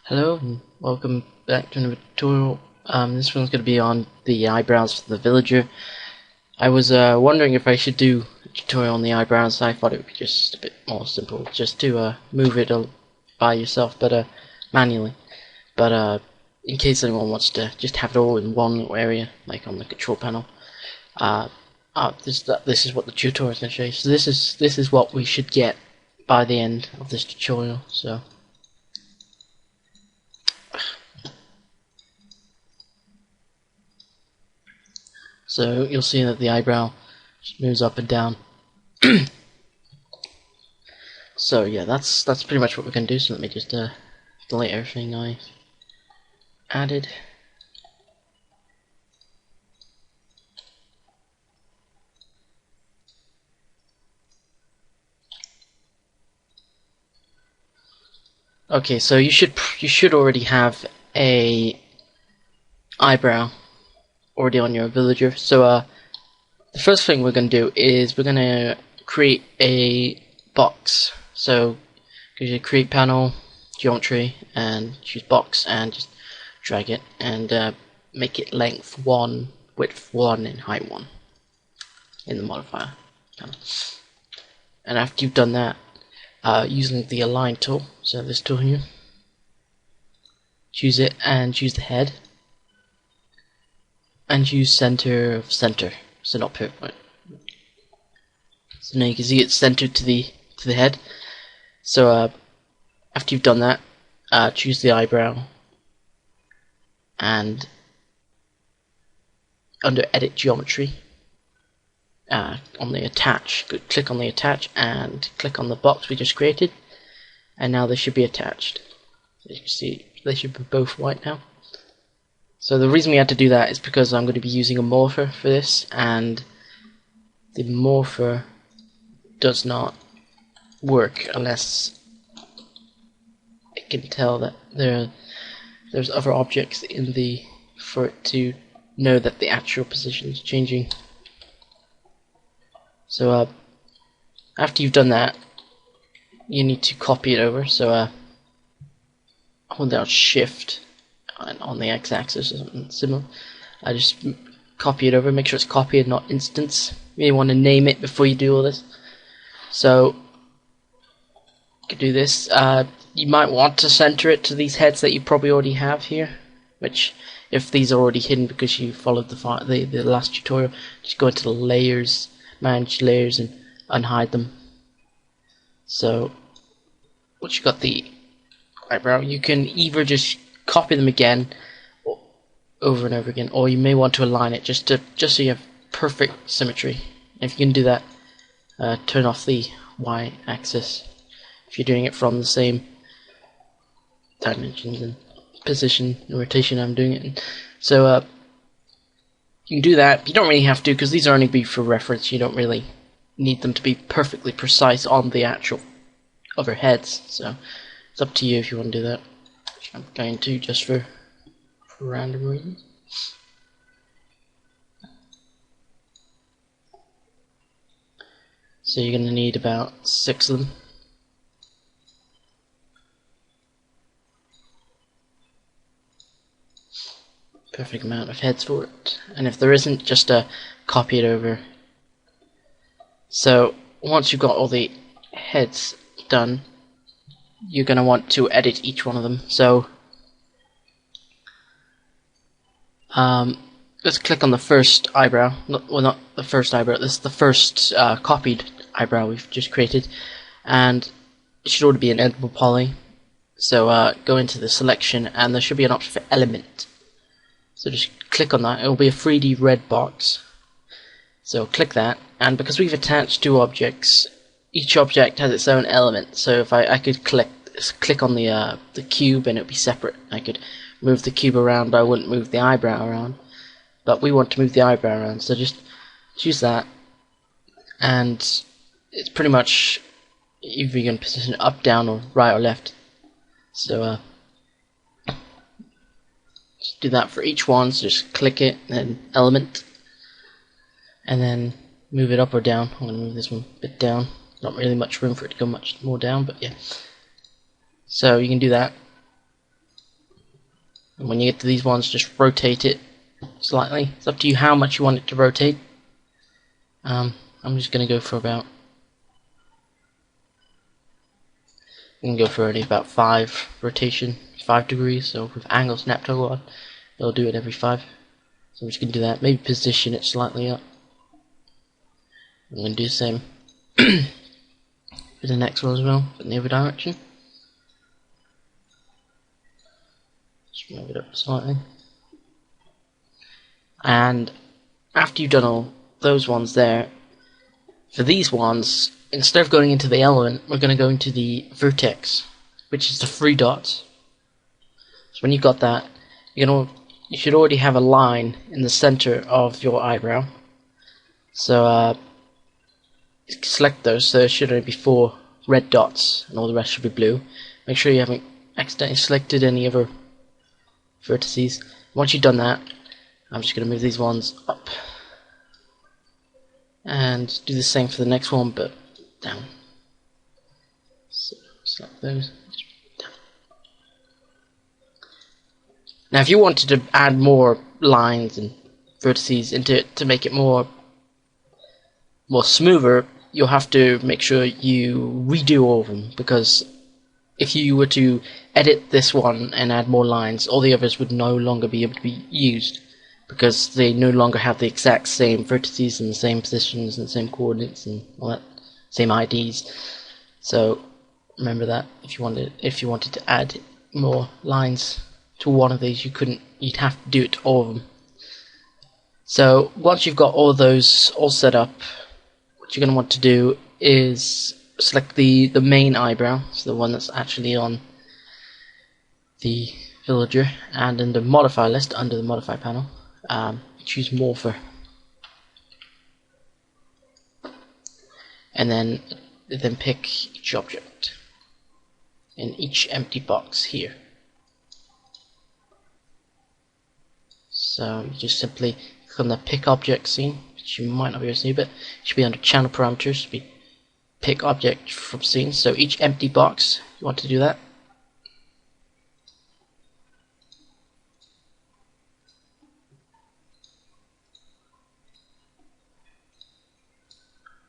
Hello and welcome back to another tutorial. This one's going to be on the eyebrows for the villager. I was wondering if I should do a tutorial on the eyebrows. I thought it would be just a bit more simple, just to move it by yourself, but manually. But in case anyone wants to just have it all in one area, like on the control panel, this is what the tutorial is going to show you. So this is what we should get by the end of this tutorial. So you'll see that the eyebrow just moves up and down. So yeah, that's pretty much what we're going to do. So let me just delete everything I added. Okay, so you should already have a eyebrow already on your villager. So the first thing we're going to do is we're going to create a box. So go to create panel, geometry, and choose box, and just drag it and make it length 1, width 1, and height 1 in the modifier panel. And after you've done that, using the align tool, so this tool here, choose it and choose the head, and use center of center, so not pivot point. So now you can see it's centered to the head. So after you've done that, choose the eyebrow, and under edit geometry, on the attach, click on the attach and click on the box we just created, and now they should be attached. As you can see, they should be both white now. So the reason we had to do that is because I'm going to be using a morpher for this, and the morpher does not work unless it can tell that there's other objects in for it to know that the actual position is changing. So after you've done that, you need to copy it over. So hold down Shift on the x-axis or something similar. I just copy it over, make sure it's copied, not instance. You may want to name it before you do all this. So you can do this. You might want to center it to these heads that you probably already have here, which if these are already hidden because you followed the last tutorial, just go into the layers, manage layers, and unhide them. So once you got the eyebrow, you can either just copy them again over and over again, or you may want to align it just so you have perfect symmetry. And if you can do that, turn off the y-axis if you're doing it from the same dimensions and position and rotation I'm doing it in. So you can do that. You don't really have to, because these are only be for reference. You don't really need them to be perfectly precise on the actual other heads, so it's up to you if you want to do that. I'm going to just for random reasons. So you're going to need about 6 of them. Perfect amount of heads for it. And if there isn't, just copy it over. So once you've got all the heads done, you're going to want to edit each one of them. So let's click on the first eyebrow. Not the first eyebrow. This is the first copied eyebrow we've just created, and it should already be an editable poly. So go into the selection, and there should be an option for element. So just click on that. It will be a 3D red box. So click that, and because we've attached 2 objects, each object has its own element. So if I could click on the cube, and it would be separate. I could move the cube around, but I wouldn't move the eyebrow around. But we want to move the eyebrow around, so just choose that, and it's pretty much either you can position it up, down, or right or left. So just do that for each one. So just click it, then element, and then move it up or down. I'm going to move this one a bit down. Not really much room for it to go much more down, but yeah. So you can do that. And when you get to these ones, just rotate it slightly. It's up to you how much you want it to rotate. I'm just going to go for about... I'm going to go for only about 5 rotation, 5 degrees. So with angle snap toggle on, it'll do it every 5. So I'm just going to do that. Maybe position it slightly up. I'm going to do the same for the next one as well, but in the other direction. Just move it up slightly. And after you've done all those ones there, for these ones, instead of going into the element, we're going to go into the vertex, which is the 3 dots. So when you've got that, you should already have a line in the center of your eyebrow. So select those, so there should only be 4 red dots, and all the rest should be blue. Make sure you haven't accidentally selected any other vertices. Once you've done that, I'm just going to move these ones up and do the same for the next one, but down. So select those, just down. Now if you wanted to add more lines and vertices into it to make it more smoother, you'll have to make sure you redo all of them, because if you were to edit this one and add more lines, all the others would no longer be able to be used, because they no longer have the exact same vertices and the same positions and the same coordinates and all that, same IDs. So remember that if you wanted to add more lines to one of these, you'd have to do it to all of them. So once you've got all those all set up, what you're going to want to do is select the main eyebrow, so the one that's actually on the villager, and in the modify list under the modify panel, choose Morpher, and then pick each object in each empty box here. So you just simply click on the pick object scene, which you might not be able to see, but it should be under channel parameters, should be pick object from scene. So each empty box, you want to do that.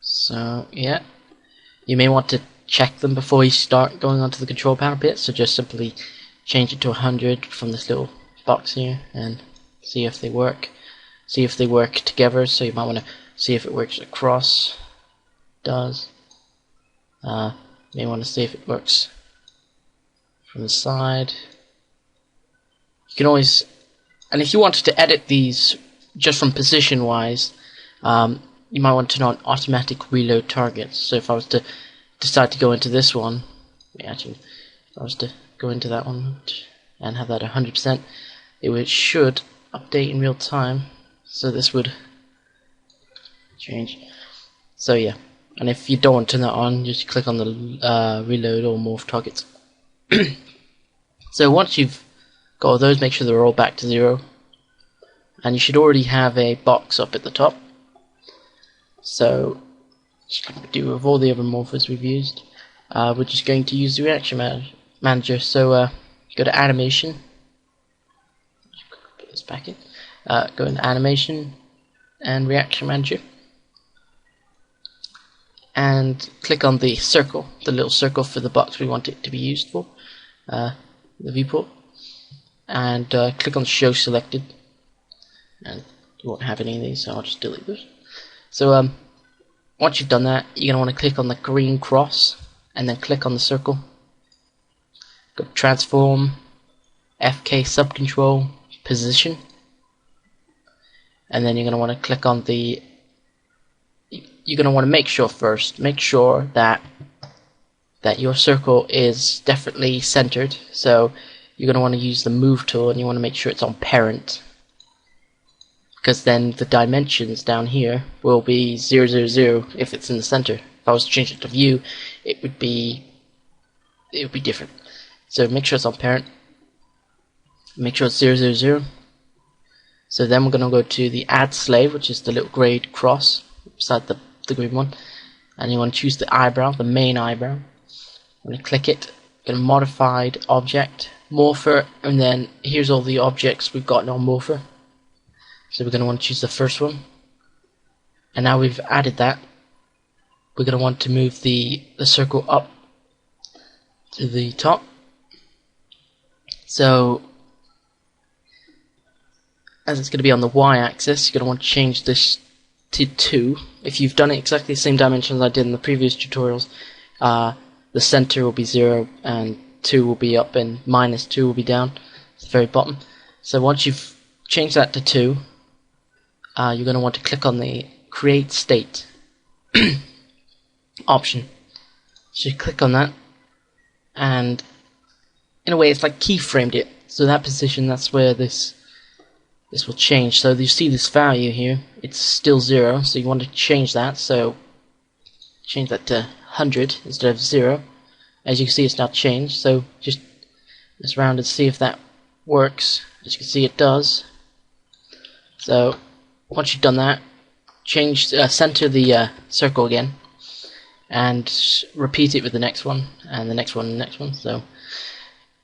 So yeah, you may want to check them before you start going onto the control panel bit, so just simply change it to 100 from this little box here and see if they work. See if they work together, so you might want to see if it works across. Does. You may want to see if it works from the side. You can always, and if you wanted to edit these just from position wise, you might want to turn on automatic reload targets. So if I was to decide to go into this one, actually, if I was to go into that one and have that 100%, it should update in real time. So this would change. So yeah, and if you don't want to turn that on, just click on the reload or morph targets. So once you've got all those, make sure they're all back to 0, and you should already have a box up at the top. So just like we do with all the other morphers we've used, we're just going to use the reaction manager. So go to animation, put this back in. Go into animation and reaction manager, and click on the circle, the little circle for the box we want it to be used for, the viewport, and click on show selected, and you won't have any of these, so I'll just delete those. So once you've done that, you're going to want to click on the green cross and then click on the circle, go to transform, FK subcontrol, position, and then you're going to want to click on the, you're going to want to make sure that your circle is definitely centered. So you're going to want to use the move tool, and you want to make sure it's on parent, because then the dimensions down here will be 0, 0, 0 if it's in the center. If I was to change it to view, it would be different. So make sure it's on parent, make sure it's 0, 0, 0. So then we're going to go to the add slave, which is the little grey cross beside the green one, and you want to choose the eyebrow, the main eyebrow. I'm going to click it, get a modified object, Morpher, and then here's all the objects we've got on Morpher. So we're going to want to choose the first one, and now we've added that, we're going to want to move the circle up to the top. So as it's going to be on the y-axis, you're going to want to change this to 2. If you've done it exactly the same dimensions as I did in the previous tutorials, the center will be 0 and 2 will be up and -2 will be down at the very bottom. So once you've changed that to 2, you're going to want to click on the create state option. So you click on that, and in a way it's like keyframed it. So that position, that's where this will change. So you see this value here, it's still 0, so you want to change that. So change that to 100 instead of 0. As you can see, it's now changed. So just mess around and see if that works. As you can see, it does. So once you've done that, change center the circle again, and repeat it with the next one, and the next one, and the next one. So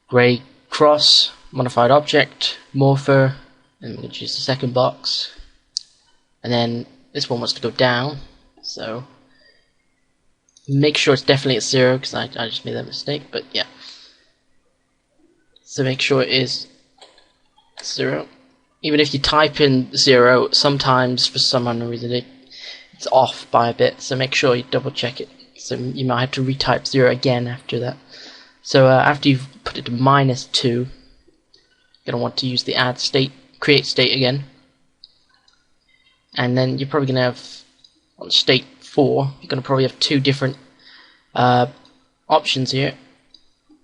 gray cross, modified object, morpher, and we're going to choose the second box, and then this one wants to go down, so make sure it's definitely at 0, because I just made that mistake, but yeah. So make sure it is 0. Even if you type in 0, sometimes for some unknown reason it's off by a bit, so make sure you double check it. So you might have to retype 0 again after that. So after you've put it to -2, you're going to want to use the add state, create state again, and then you're probably going to have on state 4, you're going to probably have 2 different options here,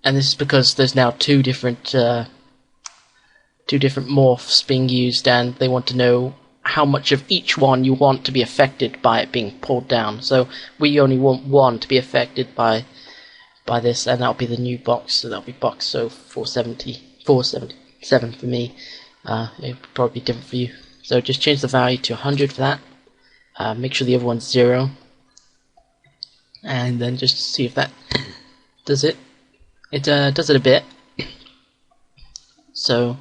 and this is because there's now two different morphs being used, and they want to know how much of each one you want to be affected by it being pulled down. So we only want one to be affected by this, and that'll be the new box. So that'll be box 477 for me. It'll probably be different for you. So just change the value to 100 for that. Make sure the other one's 0, and then just see if that does it. It does it a bit. So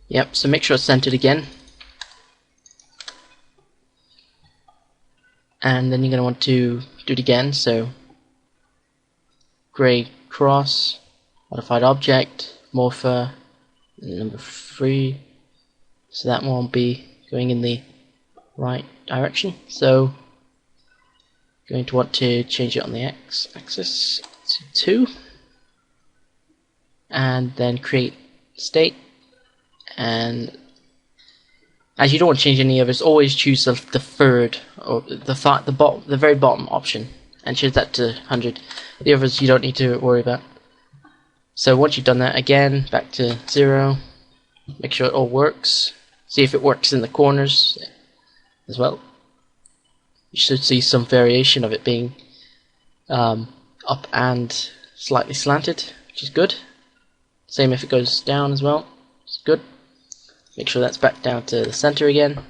yep. So make sure it's centered again. And then you're going to want to do it again, so gray cross, modified object, morpher, number 3, so that one will be going in the right direction. So going to want to change it on the x-axis to 2, and then create state, and as you don't want to change any others, always choose the third, or the very bottom option, and change that to 100. The others you don't need to worry about. So once you've done that, again back to 0. Make sure it all works. See if it works in the corners as well. You should see some variation of it being up and slightly slanted, which is good. Same if it goes down as well. It's good. Make sure that's back down to the center again.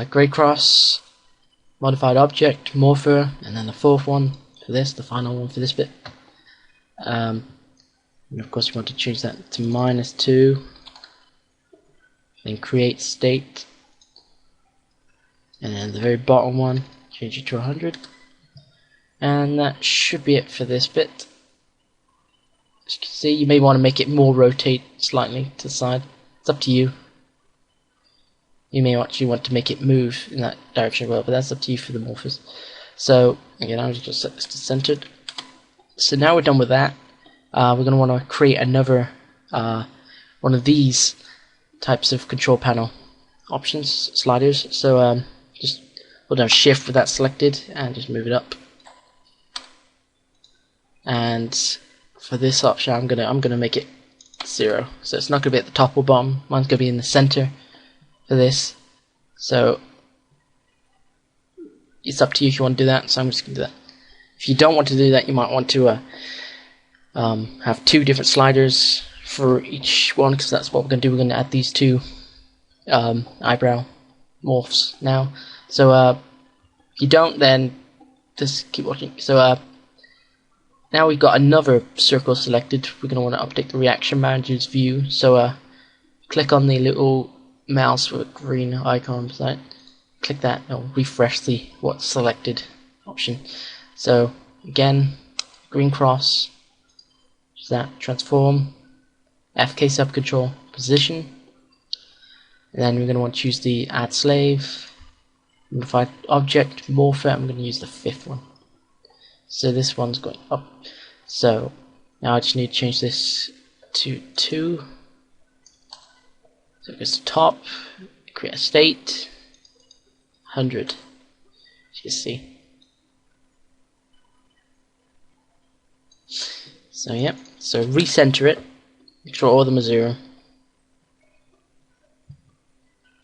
Gray cross, modified object, morpher, and then the 4th one for this, the final one for this bit. And of course you want to change that to -2. Then create state, and then the very bottom one, change it to 100. And that should be it for this bit. As you can see, you may want to make it more rotate slightly to the side. It's up to you. You may actually want to make it move in that direction as well, but that's up to you for the morphers. So again, I'll just set this to centered. So now we're done with that. We're going to want to create another one of these types of control panel options, sliders. So just hold down Shift with that selected and just move it up. And for this option, I'm gonna make it 0. So it's not gonna be at the top or bottom. Mine's gonna be in the center for this. So it's up to you if you want to do that. So I'm just gonna do that. If you don't want to do that, you might want to have 2 different sliders for each one, because that's what we're gonna do. We're gonna add these 2 eyebrow morphs now. So if you don't, then just keep watching. So now we've got another circle selected. We're going to want to update the reaction manager's view. So click on the little mouse with a green icon beside it. Click that, it'll refresh the what's selected option. So again, green cross, that transform, FK subcontrol, position, and then we're going to want to choose the add slave, modify object, morpher. I'm going to use the 5th one. So this one's going up. So now I just need to change this to 2. So it goes to top, create a state, 100, as you see. So yep, so recenter it, make sure all of them are 0.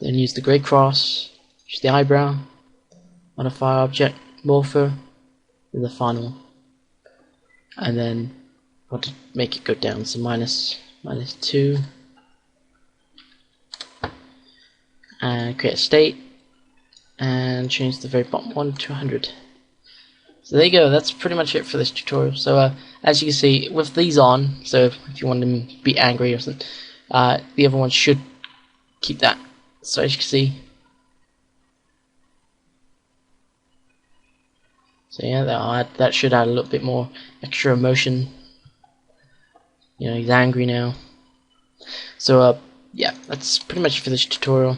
Then use the grey cross, use the eyebrow, modify object, morpher, and the final one. And then want to make it go down, so -2. And create a state, and change the very bottom one to 100. So there you go, that's pretty much it for this tutorial. So as you can see, with these on, so if you want them to be angry or something, the other one should keep that. So as you can see, so yeah, that should add a little bit more extra emotion. You know, he's angry now. So yeah, that's pretty much for this tutorial.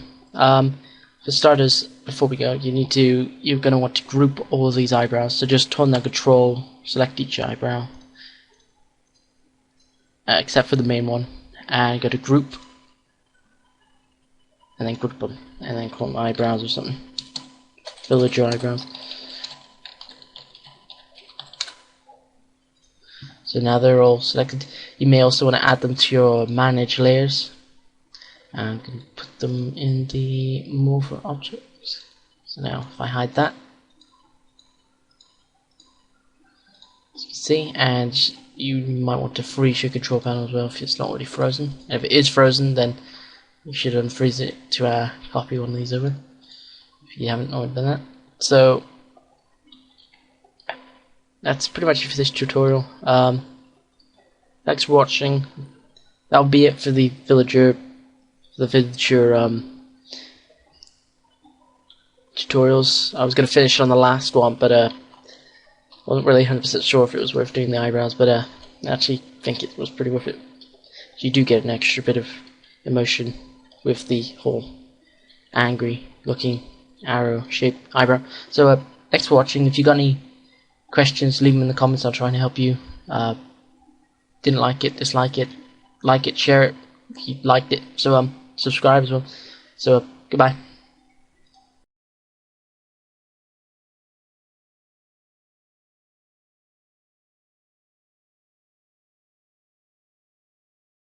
For starters, before we go, you're going to want to group all of these eyebrows. So just turn that control, select each eyebrow, except for the main one, and go to group, and then group them, and then call them eyebrows or something. Villager eyebrows. So now they're all selected. You may also want to add them to your manage layers, and can put them in the morpher objects. So now if I hide that, as you can see, and you might want to freeze your control panel as well if it's not already frozen. And if it is frozen, then you should unfreeze it to copy one of these over, if you haven't already done that. So that's pretty much it for this tutorial. Thanks for watching. That'll be it for the villager tutorials. I was going to finish on the last one, but wasn't really 100% sure if it was worth doing the eyebrows, but I actually think it was pretty worth it. You do get an extra bit of emotion with the whole angry looking arrow shaped eyebrow. So thanks for watching. If you got any questions, leave them in the comments. I'll try and help you. Didn't like it, dislike it, like it, share it if you liked it. So subscribe as well. So goodbye.